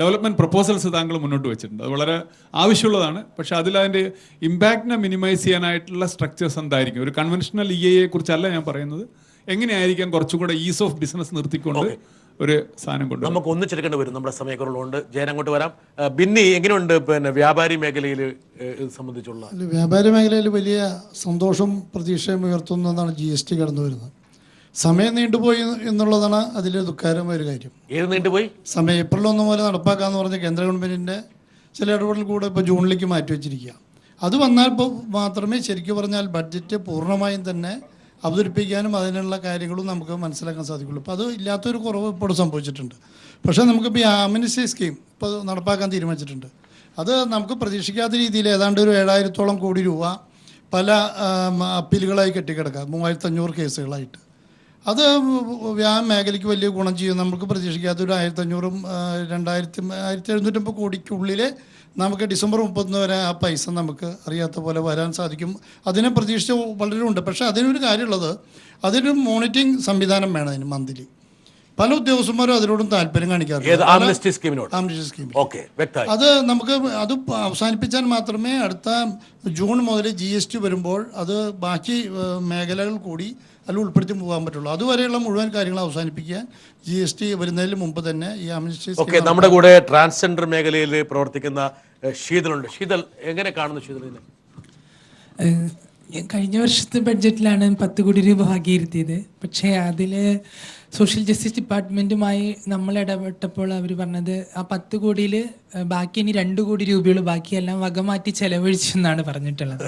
ഡെവലപ്മെൻറ്റ് പ്രപ്പോസൽസ് താങ്കൾ മുന്നോട്ട് വെച്ചിട്ടുണ്ട്. അത് വളരെ ആവശ്യമുള്ളതാണ്. പക്ഷേ അതിൻ്റെ ഇമ്പാക്റ്റിനെ മിനിമൈസ് ചെയ്യാനായിട്ടുള്ള സ്ട്രക്ചേഴ്സ് എന്തായിരിക്കും? ഒരു കൺവെൻഷണൽ EIA കുറിച്ചല്ല ഞാൻ പറയുന്നത്, എങ്ങനെയായിരിക്കാം കുറച്ചുകൂടെ ഈസ് ഓഫ് ബിസിനസ് നിർത്തിക്കൊണ്ട് ഒരു സാധനം കൊണ്ട് നമുക്ക് ഒന്നിച്ചെടുക്കേണ്ടി വരും. നമ്മുടെ സമയക്കുറവുണ്ട്. ജയൻ അങ്ങോട്ട് വരാം. ബിന്നി, എങ്ങനെയുണ്ട് പിന്നെ വ്യാപാരി മേഖലയിൽ സംബന്ധിച്ചുള്ള? വ്യാപാരി മേഖലയിൽ വലിയ സന്തോഷം പ്രതീക്ഷയും ഉയർത്തുന്നതാണ് GST കടന്നു വരുന്നത്. സമയം നീണ്ടുപോയി എന്നുള്ളതാണ് അതിൽ ദുഃഖകരമായ ഒരു കാര്യം. ഏത് നീണ്ടുപോയി? സമയം April 1 മുതൽ നടപ്പാക്കാമെന്ന് പറഞ്ഞ കേന്ദ്ര ഗവൺമെൻറ്റിൻ്റെ ചില ഇടപെടൽ കൂടെ ഇപ്പോൾ ജൂണിലേക്ക് മാറ്റിവെച്ചിരിക്കുക. അത് വന്നാൽ മാത്രമേ ശരിക്കും പറഞ്ഞാൽ ബഡ്ജറ്റ് പൂർണ്ണമായും തന്നെ അവതരിപ്പിക്കാനും അതിനുള്ള കാര്യങ്ങളും നമുക്ക് മനസ്സിലാക്കാൻ സാധിക്കുള്ളൂ. അപ്പോൾ അത് ഇല്ലാത്തൊരു കുറവ് ഇപ്പോൾ സംഭവിച്ചിട്ടുണ്ട്. പക്ഷേ നമുക്കിപ്പോൾ ഈ ആംനസ്റ്റി സ്കീം ഇപ്പോൾ നടപ്പാക്കാൻ തീരുമാനിച്ചിട്ടുണ്ട്. അത് നമുക്ക് പ്രതീക്ഷിക്കാത്ത രീതിയിൽ ഏതാണ്ട് ഒരു 7000-ഓളം കോടി രൂപ പല അപ്പീലുകളായി കെട്ടിക്കിടക്കുക, 3500 കേസുകളായിട്ട്. അത് മേഖലയ്ക്ക് വലിയ ഗുണം ചെയ്യും. നമുക്ക് പ്രതീക്ഷിക്കാത്ത ഒരു 1500-ഉം 1750 കോടിക്കുള്ളിൽ നമുക്ക് December 31 വരെ ആ പൈസ നമുക്ക് അറിയാത്ത പോലെ വരാൻ സാധിക്കും. അതിനെ പ്രതീക്ഷിച്ച് വളരെ ഉണ്ട്. പക്ഷേ അതിനൊരു കാര്യമുള്ളത്, അതിനൊരു മോണിറ്ററിങ് സംവിധാനം വേണം. അതിന് മന്ത്ലി പല ഉദ്യോഗസ്ഥന്മാരും അതിനോടും താല്പര്യം കാണിക്കാറുണ്ട്. അത് നമുക്ക് അത് അവസാനിപ്പിച്ചാൽ മാത്രമേ അടുത്ത ജൂൺ മുതൽ GST വരുമ്പോൾ അത് ബാക്കി മേഖലകൾ കൂടി അതിൽ ഉൾപ്പെടുത്തി പോകാൻ പറ്റുള്ളൂ. അതുവരെയുള്ള മുഴുവൻ കാര്യങ്ങൾ അവസാനിപ്പിക്കാൻ GST വരുന്നതിന് മുമ്പ് തന്നെ ഈ ആംനസ്റ്റി. നമ്മുടെ കൂടെ ട്രാൻസ്ജെൻഡർ മേഖലയിൽ പ്രവർത്തിക്കുന്ന ശീതലുണ്ട്. ശീതൽ, എങ്ങനെ കാണുന്നു ശീതലിനെ? കഴിഞ്ഞ വർഷത്തെ ബഡ്ജറ്റിലാണ് 10 കോടി രൂപ വകയിരുത്തിയത്. പക്ഷേ അതിൽ സോഷ്യൽ ജസ്റ്റിസ് ഡിപ്പാർട്ട്മെൻറ്റുമായി നമ്മൾ ഇടപെട്ടപ്പോൾ അവർ പറഞ്ഞത് ആ 10 കോടിയിൽ ബാക്കി ഇനി 2 കോടി രൂപയുള്ളൂ, ബാക്കിയെല്ലാം വകമാറ്റി ചെലവഴിച്ചു എന്നാണ് പറഞ്ഞിട്ടുള്ളത്.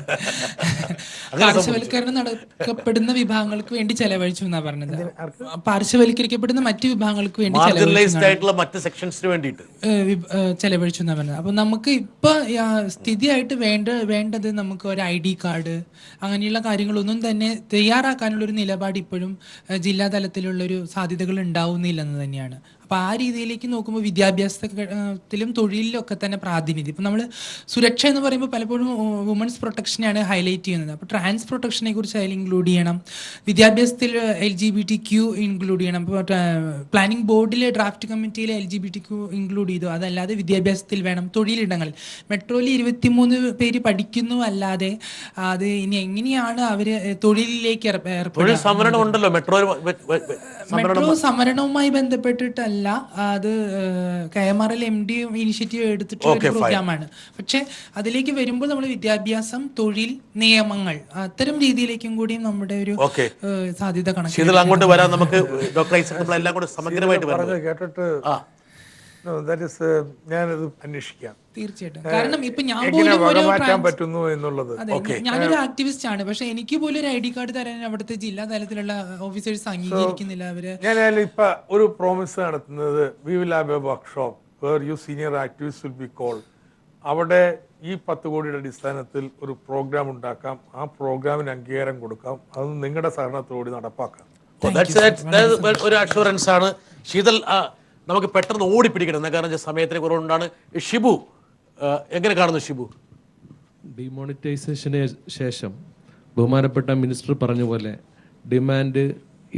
പാർശ്വവൽക്കരണം നടക്കപ്പെടുന്ന വിഭാഗങ്ങൾക്ക് വേണ്ടി ചെലവഴിച്ചു എന്നാണ് പറഞ്ഞത്. പാർശ്വവൽക്കരിക്കപ്പെടുന്ന മറ്റു വിഭാഗങ്ങൾക്ക് വേണ്ടി ചെലവഴിച്ചു എന്നാണ് പറഞ്ഞത്. അപ്പം നമുക്ക് ഇപ്പോൾ സ്ഥിതിയായിട്ട് വേണ്ടത് നമുക്ക് ഒരു ID കാർഡ് അങ്ങനെയുള്ള കാര്യങ്ങളൊന്നും തന്നെ തയ്യാറാക്കാനുള്ളൊരു നിലപാട് ഇപ്പോഴും ജില്ലാ തലത്തിലുള്ളൊരു സാധ്യതകൾ ഉണ്ടാവുന്നില്ലെന്ന് തന്നെയാണ്. അപ്പോൾ അപ്പോൾ ആ രീതിയിലേക്ക് നോക്കുമ്പോൾ വിദ്യാഭ്യാസത്തിലും തൊഴിലിലൊക്കെ തന്നെ പ്രാതിനിധ്യം. ഇപ്പം നമ്മൾ സുരക്ഷ എന്ന് പറയുമ്പോൾ പലപ്പോഴും വുമൻസ് പ്രൊട്ടക്ഷനെയാണ് ഹൈലൈറ്റ് ചെയ്യുന്നത്. അപ്പോൾ ട്രാൻസ് പ്രൊട്ടക്ഷനെ കുറിച്ച് അതിൽ ഇൻക്ലൂഡ് ചെയ്യണം. വിദ്യാഭ്യാസത്തിൽ LGBTQ ഇൻക്ലൂഡ് ചെയ്യണം. ഇപ്പോൾ പ്ലാനിംഗ് ബോർഡിലെ ഡ്രാഫ്റ്റ് കമ്മിറ്റിയിൽ LGBTQ ഇൻക്ലൂഡ് ചെയ്തു. അതല്ലാതെ വിദ്യാഭ്യാസത്തിൽ വേണം. തൊഴിലിടങ്ങളിൽ മെട്രോയിൽ 23 പേര് പഠിക്കുന്നു അല്ലാതെ അത് ഇനി എങ്ങനെയാണ് അവർ തൊഴിലിലേക്ക് തൊഴിൽ സംവരണം ഉണ്ടല്ലോ മെട്രോ മെട്രോ സമരണവുമായി ബന്ധപ്പെട്ടിട്ടല്ല, അത് KMRL MD ഇനിഷ്യേറ്റീവ് എടുത്തിട്ടുള്ള ഒരു പ്രോഗ്രാമാണ്. പക്ഷെ അതിലേക്ക് വരുമ്പോൾ നമ്മൾ വിദ്യാഭ്യാസം, തൊഴിൽ, നിയമങ്ങൾ അത്തരം രീതിയിലേക്കും കൂടി നമ്മുടെ ഒരു സാധ്യത കണക്ക് അങ്ങോട്ട് വരാൻ നമുക്ക് ഡോക്ടർ ഐസക് നമ്മളെല്ലാം കൂടെ സമഗ്രമായിട്ട് കേട്ടിട്ട് ഞാനത് അന്വേഷിക്കാം തീർച്ചയായിട്ടും. കാരണം ഇപ്പൊ ഞാൻ പറ്റുന്നു എന്നുള്ളത്. ഞാനൊരു ആക്ടിവിസ്റ്റ് ആണ്, പക്ഷെ എനിക്ക് പോലും ഒരു ID കാർഡ് തരാൻ അവിടുത്തെ ജില്ലാ തലത്തിലുള്ള ഓഫീസേഴ്സ് അംഗീകരിക്കുന്നില്ല. അവര് ഞാൻ ഇപ്പൊ ഒരു പ്രോമിസ് നടത്തുന്നത്, we will have a workshop where you senior activist will be called. അവിടെ ഈ 10 കോടിയുടെ അടിസ്ഥാനത്തിൽ ഒരു പ്രോഗ്രാം ഉണ്ടാക്കാം, ആ പ്രോഗ്രാമിന് അംഗീകാരം കൊടുക്കാം, അത് നിങ്ങളുടെ സഹകരണത്തോടെ നടപ്പാക്കാം. ഒരു അഷുറൻസ് ആണ്. ശീതൽ നമുക്ക് പെട്ടെന്ന് ഓടിപ്പിടിക്കണം, കാരണം സമയത്തിന് കുറവുകൊണ്ടാണ്. ഷിബു എങ്ങനെ കാണുന്നു? ഷിബു, ഡിമോണിറ്റൈസേഷന് ശേഷം ബഹുമാനപ്പെട്ട മിനിസ്റ്റർ പറഞ്ഞ പോലെ ഡിമാൻഡ്,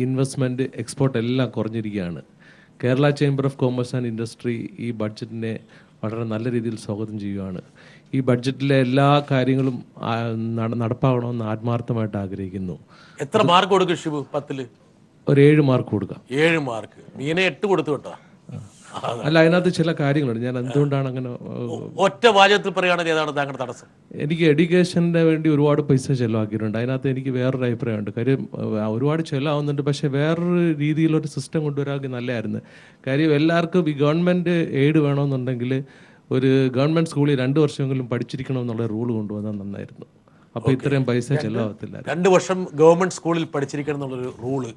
ഇൻവെസ്റ്റ്മെൻറ്റ്, എക്സ്പോർട്ട് എല്ലാം കുറഞ്ഞിരിക്കുകയാണ്. Kerala chamber of commerce and industry ഈ ബഡ്ജറ്റിനെ വളരെ നല്ല രീതിയിൽ സ്വാഗതം ചെയ്യുകയാണ്. ഈ ബഡ്ജറ്റിലെ എല്ലാ കാര്യങ്ങളും നടപ്പാകണമെന്ന് ആത്മാർത്ഥമായിട്ട് ആഗ്രഹിക്കുന്നു. എത്ര മാർക്ക് കൊടുക്കും ഷിബു? 10-ൽ ഒരു 7 മാർക്ക് കൊടുക്കാം. 7 മാർക്ക്? നീനെ 8 കൊടുത്തു കേട്ടോ. അല്ല, അതിനകത്ത് ചില കാര്യങ്ങളുണ്ട്. ഞാൻ എന്തുകൊണ്ടാണ് അങ്ങനെ ഒറ്റ വാചകത്തിൽ പറയുകയാണെങ്കിൽ ഏതാണ് താങ്കളുടെ തടസ്സം? എനിക്ക് എഡ്യൂക്കേഷൻ്റെ വേണ്ടി ഒരുപാട് പൈസ ചെലവാക്കിയിട്ടുണ്ട്. അതിനകത്ത് എനിക്ക് വേറൊരു അഭിപ്രായമുണ്ട്. കാര്യം ഒരുപാട് ചിലവാകുന്നുണ്ട്, പക്ഷേ വേറൊരു രീതിയിലൊരു സിസ്റ്റം കൊണ്ടുവരാമെങ്കിൽ നല്ലതായിരുന്നു. കാര്യം എല്ലാവർക്കും ഈ ഗവൺമെൻറ് എയ്ഡ് വേണമെന്നുണ്ടെങ്കിൽ ഒരു ഗവൺമെൻറ് സ്കൂളിൽ 2 വർഷമെങ്കിലും പഠിച്ചിരിക്കണമെന്നുള്ള റൂൾ കൊണ്ടുവന്നാൽ നന്നായിരുന്നു. അപ്പോൾ ഇത്രയും പൈസ ചിലവാകത്തില്ല. 2 വർഷം ഗവൺമെൻറ് സ്കൂളിൽ പഠിച്ചിരിക്കണം എന്നുള്ളൊരു റൂള്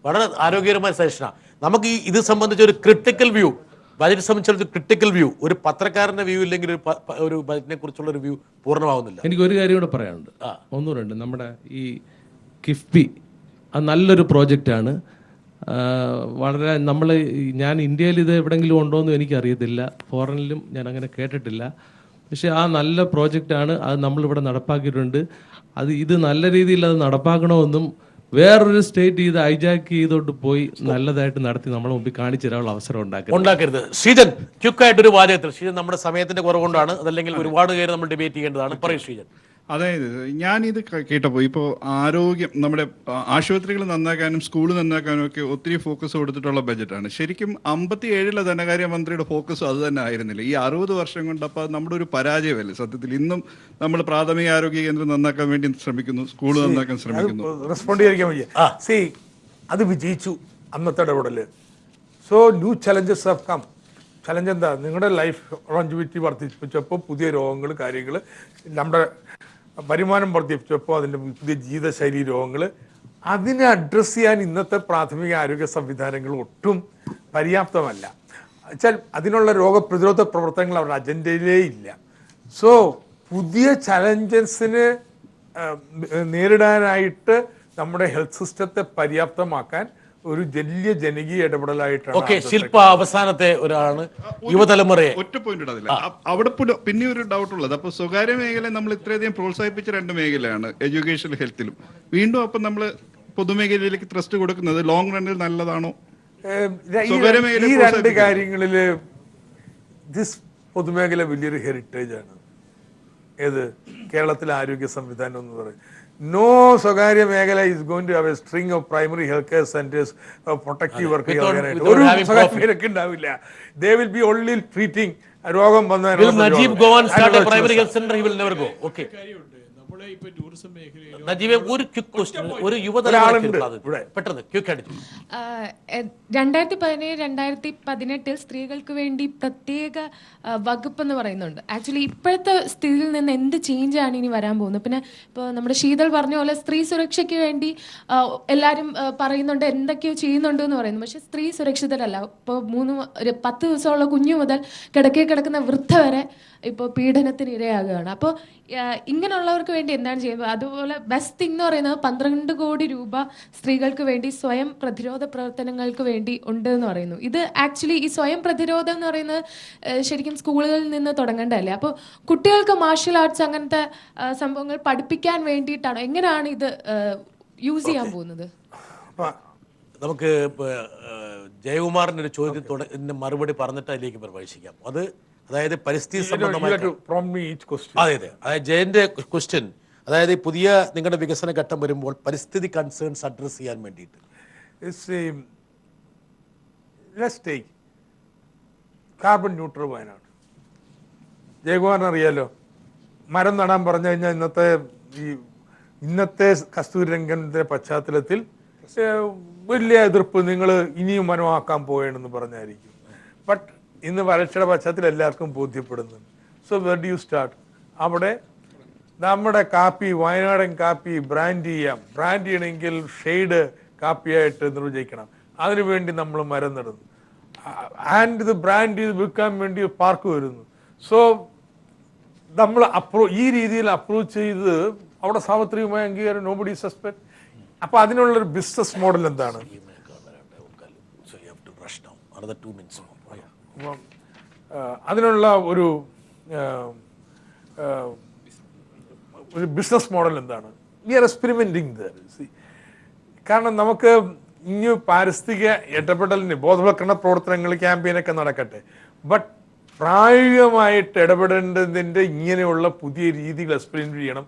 വളരെ ആരോഗ്യകരമായ സജഷനാണ്. നമുക്ക് ഇത് സംബന്ധിച്ച് ഒരു ക്രിട്ടിക്കൽ വ്യൂ, ബജറ്റ് സംബന്ധിച്ചൊരു ക്രിട്ടിക്കൽ വ്യൂ, ഒരു പത്രക്കാരൻ്റെ വ്യൂ ഇല്ലെങ്കിൽ ഒരു ബജറ്റിനെ കുറിച്ചുള്ള ഒരു വ്യൂ പൂർണ്ണമാവുന്നില്ല. എനിക്ക് ഒരു കാര്യം കൂടെ പറയാനുണ്ട്. ഒന്നുകൂടെ, നമ്മുടെ ഈ കിഫ്ബി അത് നല്ലൊരു പ്രോജക്റ്റാണ്. വളരെ ഞാൻ ഇന്ത്യയിൽ ഇത് എവിടെയെങ്കിലും ഉണ്ടോ എന്നും എനിക്കറിയത്തില്ല, ഫോറിനിലും ഞാൻ അങ്ങനെ കേട്ടിട്ടില്ല. പക്ഷേ ആ നല്ല പ്രോജക്റ്റാണ്, അത് നമ്മളിവിടെ നടപ്പാക്കിയിട്ടുണ്ട്. ഇത് നല്ല രീതിയിൽ അത് നടപ്പാക്കണമെന്നും വേറൊരു സ്റ്റേറ്റ് ഇത് ഹൈജാക്ക് ചെയ്തോട്ട് പോയി നല്ലതായിട്ട് നടത്തി നമ്മളെ മുമ്പിൽ കാണിച്ചു തരാനുള്ള അവസരം ഉണ്ടാക്കരുത്. ശ്രീജൻ, ക്വിക്കായിട്ടൊരു വാചകത്തിൽ. ശ്രീജൻ, നമ്മുടെ സമയത്തിന്റെ കുറവുകൊണ്ടാണ്, അതല്ലെങ്കിൽ ഒരുപാട് പേര് നമ്മൾ ഡിബേറ്റ് ചെയ്യേണ്ടതാണ്. പറയൂ ശ്രീജൻ. അതായത് ഞാനിത് കേട്ടപ്പോൾ ഇപ്പോൾ ആരോഗ്യം, നമ്മുടെ ആശുപത്രികൾ നന്നാക്കാനും സ്കൂൾ നന്നാക്കാനും ഒക്കെ ഒത്തിരി ഫോക്കസ് കൊടുത്തിട്ടുള്ള ബജറ്റാണ്. ശരിക്കും 57-ലെ ധനകാര്യമന്ത്രിയുടെ ഫോക്കസും അത് തന്നെ ആയിരുന്നില്ല. ഈ 60 വർഷം കൊണ്ട് അപ്പോൾ നമ്മുടെ ഒരു പരാജയമല്ലേ സത്യത്തിൽ. ഇന്നും നമ്മൾ പ്രാഥമിക ആരോഗ്യ കേന്ദ്രം നന്നാക്കാൻ വേണ്ടി ശ്രമിക്കുന്നു, സ്കൂൾ നന്നാക്കാൻ ശ്രമിക്കുന്നു. റെസ്പോണ്ട് ചെയ്യാൻ വയ്യ. അത് വിജയിച്ചു അന്നത്തെ ഇടപെടൽ. So new challenges have come. Challenge എന്താ? നിങ്ങളുടെ ലൈഫ് ലോഞ്ചിവിറ്റി വർദ്ധിപ്പിച്ചപ്പോൾ പുതിയ രോഗങ്ങൾ, കാര്യങ്ങൾ, നമ്മുടെ വരുമാനം വർദ്ധിപ്പിച്ചപ്പോൾ അതിൻ്റെ പുതിയ ജീവിതശൈലി രോഗങ്ങൾ, അതിനെ അഡ്രസ്സ് ചെയ്യാൻ ഇന്നത്തെ പ്രാഥമിക ആരോഗ്യ സംവിധാനങ്ങൾ ഒട്ടും പര്യാപ്തമല്ല. വെച്ചാൽ അതിനുള്ള രോഗപ്രതിരോധ പ്രവർത്തനങ്ങൾ അവരുടെ അജണ്ടയിലേ ഇല്ല. സോ പുതിയ ചലഞ്ചസിന് നേരിടാനായിട്ട് നമ്മുടെ ഹെൽത്ത് സിസ്റ്റത്തെ പര്യാപ്തമാക്കാൻ ഒരു വലിയ ജനകീയ ഇടപെടലായിട്ടാണ്. ശില്പ അവസാനത്തെ ഒരാളാണ്, യുവതലമുറയെ ഒറ്റ പോയിന്റ് അതില്ല. അവിടെ പിന്നെ ഒരു ഡൗട്ട് ഉള്ളത്, അപ്പോൾ സ്വകാര്യ മേഖലയെ നമ്മൾ ഇത്രയധികം പ്രോത്സാഹിപ്പിച്ച 2 മേഖലയാണ്, എഡ്യൂക്കേഷൻ, ഹെൽത്തിലും. വീണ്ടും അപ്പം നമ്മൾ പൊതുമേഖലയിലേക്ക് ട്രസ്റ്റ് കൊടുക്കുന്നത് ലോങ് റണ്ണിൽ നല്ലതാണോ? ഈ 2 കാര്യങ്ങളിൽ പൊതുമേഖല വലിയൊരു ഹെറിറ്റേജ് ആണ്. ഏത് കേരളത്തിലെ ആരോഗ്യ സംവിധാനം എന്ന് പറയും. No സ്വകാര്യ മേഖല is going to have a string of primary healthcare centers, protective work ചെയ്യാനായിട്ട് ഒരു സ്വകാര്യ മേഖലയ്ക്ക് ഉണ്ടാവില്ല. They will be only treating രോഗം വന്നാൽ. Will Najib go and start a primary health center? He will never go. Okay. Tourism മേഖലയിൽ നജീബ്, ഒരു quick question, ഒരു യുവതലമുറ പെട്ടെന്ന് ക്വിക്ക് അടിച്ചു. 2017-2018 സ്ത്രീകൾക്ക് വേണ്ടി പ്രത്യേക വകുപ്പ് എന്ന് പറയുന്നുണ്ട്. ആക്ച്വലി ഇപ്പോഴത്തെ സ്ഥിതിയിൽ നിന്ന് എന്ത് ചേഞ്ചാണ് ഇനി വരാൻ പോകുന്നത്? പിന്നെ ഇപ്പോൾ നമ്മുടെ ശീതൾ പറഞ്ഞ പോലെ സ്ത്രീ സുരക്ഷയ്ക്ക് വേണ്ടി എല്ലാവരും പറയുന്നുണ്ട്, എന്തൊക്കെയോ ചെയ്യുന്നുണ്ട് എന്ന് പറയുന്നു. പക്ഷെ സ്ത്രീ സുരക്ഷിതരല്ല. ഇപ്പോൾ 10 ദിവസമുള്ള കുഞ്ഞു മുതൽ കിടക്കുന്ന വൃദ്ധ വരെ ഇപ്പോൾ പീഡനത്തിന് ഇരയാകുകയാണ്. അപ്പോൾ ഇങ്ങനെയുള്ളവർക്ക് വേണ്ടി വേണ്ടി എന്താണ് ചെയ്യുന്നത്? അതുപോലെ ബെസ്റ്റ് തിങ് എന്ന് പറയുന്നത് 12 കോടി രൂപ സ്ത്രീകൾക്ക് വേണ്ടി സ്വയം പ്രതിരോധ പ്രവർത്തനങ്ങൾക്ക് വേണ്ടി ഉണ്ട് എന്ന് പറയുന്നു. ഇത് ആക്ച്വലി ഈ സ്വയം പ്രതിരോധം എന്ന് പറയുന്നത് ശരിക്കും സ്കൂളുകളിൽ നിന്ന് തുടങ്ങേണ്ടതല്ലേ? അപ്പോൾ കുട്ടികൾക്ക് മാർഷൽ ആർട്സ് അങ്ങനത്തെ സംഭവങ്ങൾ പഠിപ്പിക്കാൻ വേണ്ടിയിട്ടാണോ? എങ്ങനെയാണ് ഇത് യൂസ് ചെയ്യാൻ പോകുന്നത്? നമുക്ക് ജയകുമാറിൻ്റെ ഒരു ചോദ്യത്തിന് മറുപടി പറഞ്ഞിട്ട് അതിലേക്ക് പ്രവേശിക്കാം. അതായത് പരിസ്ഥിതി സംബന്ധമായ അതെ അതായത് ജയന്റെ ക്വസ്റ്റ്യൻ, അതായത് പുതിയ നിങ്ങളുടെ വികസന ഘട്ടം വരുമ്പോൾ പരിസ്ഥിതി കൺസേൺസ് അഡ്രസ് ചെയ്യാൻ വേണ്ടിയിട്ട് കാർബൺ ന്യൂട്രൽ വയനാട്. ജയകുമാറിന് അറിയാലോ, മരം നടാൻ പറഞ്ഞു കഴിഞ്ഞാൽ ഇന്നത്തെ കസ്തൂരി രംഗന്റെ പശ്ചാത്തലത്തിൽ വലിയ എതിർപ്പ്, നിങ്ങൾ ഇനിയും മരമാക്കാൻ പോയെന്ന് പറഞ്ഞായിരിക്കും. ബട്ട് ഇന്ന് വരൾച്ചയുടെ പശ്ചാത്തലത്തിൽ എല്ലാവർക്കും ബോധ്യപ്പെടുന്നുണ്ട്. So where do you start? അവിടെ നമ്മുടെ കാപ്പി, വയനാടൻ കാപ്പി ബ്രാൻഡ് ചെയ്യാം. ബ്രാൻഡ് ചെയ്യണമെങ്കിൽ ഷെയ്ഡ് കാപ്പിയായിട്ട് നിർവചിക്കണം. അതിനുവേണ്ടി നമ്മൾ മരം നടുന്നു. ആൻഡ് ഇത് ബ്രാൻഡ് ചെയ്ത് വിൽക്കാൻ വേണ്ടി പാർക്ക് വരുന്നു. സോ നമ്മൾ ഈ രീതിയിൽ അപ്രോച്ച് ചെയ്ത് അവിടെ സാർവത്രികമായ അംഗീകാരം, നോബഡി സസ്പെക്ട്. അപ്പൊ അതിനുള്ളൊരു ബിസിനസ് മോഡൽ എന്താണ്? അതിനുള്ള ഒരു ബിസിനസ് മോഡൽ എന്താണ്? We are experimenting there. കാരണം നമുക്ക് ഇനി പാരിസ്ഥിതിക ഇടപെടലിന് ബോധവൽക്കരണ പ്രവർത്തനങ്ങൾ, ക്യാമ്പയിനൊക്കെ നടക്കട്ടെ. ബട്ട് പ്രായോഗികമായിട്ട് ഇടപെടേണ്ടതിൻ്റെ ഇങ്ങനെയുള്ള പുതിയ രീതികൾ എക്സ്പെരിമെന്റ് ചെയ്യണം.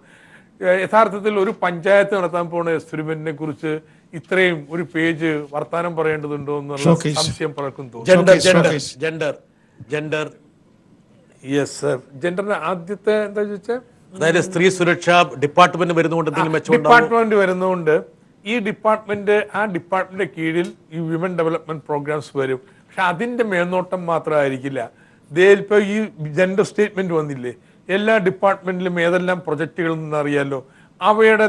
യഥാർത്ഥത്തിൽ ഒരു പഞ്ചായത്ത് നടത്താൻ പോകുന്ന എക്സ്പെരിമെന്റിനെ കുറിച്ച് ഇത്രയും ഒരു പേജ് വർത്താനം പറയേണ്ടതുണ്ടോ എന്നുള്ള സംശയം പലർക്കും തോന്നുന്നു. യെസ് സർ, ജെൻഡറിന്റെ ആദ്യത്തെ എന്താ ചോദിച്ചാൽ, അതായത് സ്ത്രീ സുരക്ഷാ ഡിപ്പാർട്ട്മെന്റ് ഡിപ്പാർട്ട്മെന്റ് വരുന്നതുകൊണ്ട് ഈ ആ ഡിപ്പാർട്ട്മെന്റിന്റെ കീഴിൽ ഈ വിമൻ ഡെവലപ്മെന്റ് പ്രോഗ്രാംസ് വരും. പക്ഷെ അതിന്റെ മേൽനോട്ടം മാത്രമായിരിക്കില്ല. ഇപ്പൊ ഈ ജെൻഡർ സ്റ്റേറ്റ്മെന്റ് വന്നില്ലേ, എല്ലാ ഡിപ്പാർട്ട്മെന്റിലും ഏതെല്ലാം പ്രൊജക്റ്റുകളിൽ നിന്ന് അറിയാലോ, അവയുടെ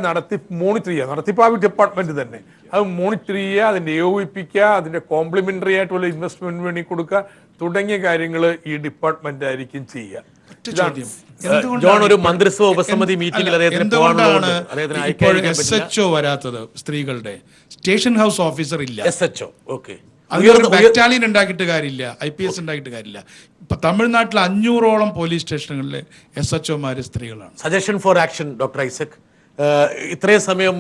മോണിറ്റർ ചെയ്യുക. നടത്തിപ്പ് ആ ഡിപ്പാർട്ട്മെന്റ് തന്നെ അത് മോണിറ്റർ ചെയ്യുക, അതിന്റെ ഏകോപിപ്പിക്കുക, അതിന്റെ കോംപ്ലിമെന്ററി ആയിട്ടുള്ള ഇൻവെസ്റ്റ്മെന്റ് വേണ്ടി കൊടുക്കുക തുടങ്ങിയ കാര്യങ്ങൾ ഈ ഡിപ്പാർട്ട്മെന്റ് ആയിരിക്കും ചെയ്യുക. ജോൺ ഒരു മന്ത്രിസഭ ഉപസമിതി മീറ്റിംഗിൽ SHO വരാത്തത് സ്ത്രീകളുടെ സ്റ്റേഷൻ ഹൗസ് ഓഫീസർ ഇല്ല. SHO ഓക്കെ, ബറ്റാലിയൻ ഉണ്ടാക്കിയിട്ട് കാര്യമില്ല, IPS ഉണ്ടാക്കിയിട്ട് കാര്യമില്ല. ഇപ്പൊ തമിഴ്നാട്ടിൽ 500ഓളം പോലീസ് സ്റ്റേഷനുകളിലെ SHOമാര് സ്ത്രീകളാണ്. Suggestion for action. Doctor Isaac, ഇത്രയും സമയം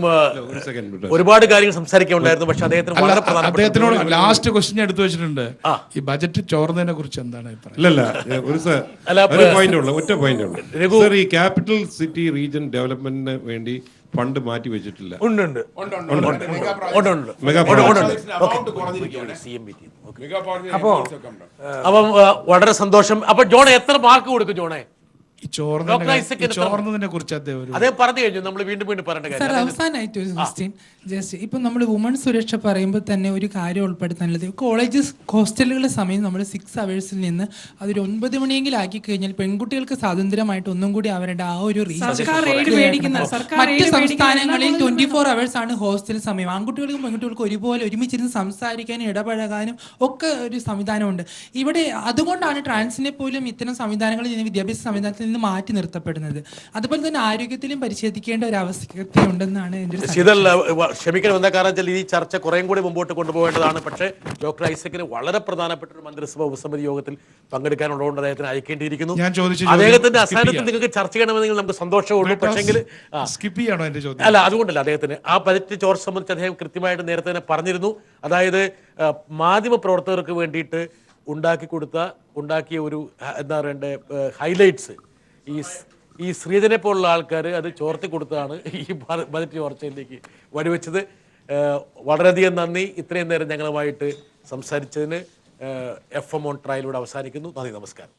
ഒരുപാട് കാര്യങ്ങൾ സംസാരിക്കാനുണ്ടായിരുന്നു, പക്ഷെ അദ്ദേഹത്തിനോട് ലാസ്റ്റ് ക്വസ്റ്റ്യൻ എടുത്തു വെച്ചിട്ടുണ്ട്. ഈ ബജറ്റ് ചോർന്നതിനെ കുറിച്ച് എന്താണ് ഒറ്റ പോയിന്റ് ഉള്ളൂ. ഈ ക്യാപിറ്റൽ സിറ്റി റീജിയൻ ഡെവലപ്മെന്റിന് വേണ്ടി ഫണ്ട് മാറ്റി വെച്ചിട്ടില്ല. അപ്പം വളരെ സന്തോഷം. അപ്പൊ ജോൺ എത്ര മാർക്ക് കൊടുക്കും ജോണേ? ചോർന്നതിനെ കുറിച്ച് അദ്ദേഹം പറഞ്ഞു കഴിഞ്ഞു, നമ്മൾ വീണ്ടും പറയേണ്ട കാര്യം. അവസാനമായിട്ട് ഒരു ക്വസ്റ്റ്യൻ, ജസ്റ്റ് ഇപ്പൊ നമ്മൾ വുമൺ സുരക്ഷ പറയുമ്പോൾ തന്നെ ഒരു കാര്യം ഉൾപ്പെടുത്താനുള്ളത്, കോളേജസ് ഹോസ്റ്റലുകളുടെ സമയം നമ്മൾ 6 hours നിന്ന് അതൊരു 9 മണിയെങ്കിലും ആക്കി കഴിഞ്ഞാൽ പെൺകുട്ടികൾക്ക് സ്വാതന്ത്ര്യമായിട്ട് ഒന്നും കൂടി അവരുടെ ആ ഒരു മറ്റ് സംസ്ഥാനങ്ങളിൽ 24 hours ആണ് ഹോസ്റ്റൽ സമയം. ആൺകുട്ടികൾക്കും പെൺകുട്ടികൾക്കും ഒരുപോലെ ഒരുമിച്ചിരുന്ന് സംസാരിക്കാനും ഇടപഴകാനും ഒക്കെ ഒരു സംവിധാനമുണ്ട് ഇവിടെ. അതുകൊണ്ടാണ് ട്രാൻസിനെ പോലും ഇത്തരം സംവിധാനങ്ങളിൽ നിന്ന്, വിദ്യാഭ്യാസ സംവിധാനത്തിൽ നിന്ന് മാറ്റി നിർത്തപ്പെടുന്നത്. അതുപോലെ തന്നെ ആരോഗ്യത്തിലും പരിശോധിക്കേണ്ട ഒരു അവസ്ഥയുണ്ടെന്നാണ് ക്ഷമിക്കണം. എന്താ കാരണം വെച്ചാൽ ഈ ചർച്ച കുറേയും കൂടി മുമ്പോട്ട് കൊണ്ടുപോകേണ്ടതാണ്. പക്ഷേ ഡോക്ടർ ഐസക്കിന് വളരെ പ്രധാനപ്പെട്ട ഒരു മന്ത്രിസഭ ഉപസമിതി യോഗത്തിൽ പങ്കെടുക്കാനുള്ളതുകൊണ്ട് അദ്ദേഹത്തിന് അയക്കേണ്ടിയിരിക്കുന്നു. അദ്ദേഹത്തിന്റെ അസാനത്തിൽ നിങ്ങൾക്ക് ചർച്ച ചെയ്യണമെങ്കിൽ നമുക്ക് സന്തോഷമുള്ളൂ. പക്ഷെങ്കിൽ അല്ല, അതുകൊണ്ടല്ല, അദ്ദേഹത്തിന് ആ ബജറ്റ് ചോർച്ച സംബന്ധിച്ച് അദ്ദേഹം കൃത്യമായിട്ട് നേരത്തെ തന്നെ പറഞ്ഞിരുന്നു. അതായത് മാധ്യമ പ്രവർത്തകർക്ക് വേണ്ടിയിട്ട് ഉണ്ടാക്കിയ ഒരു എന്താ പറയണ്ടേ ഹൈലൈറ്റ്സ് ഈ ശ്രീധനെ പോലുള്ള ആൾക്കാർ അത് ചോർത്തി കൊടുത്താണ് ഈ ബജറ്റ് ചോർച്ചയിലേക്ക് വഴിവെച്ചത്. വളരെയധികം നന്ദി. ഇത്രയും നേരം ഞങ്ങളുമായിട്ട് സംസാരിച്ചതിന് FM ഓൺ ട്രയലിലൂടെ അവസാനിക്കുന്നു. നന്ദി, നമസ്കാരം.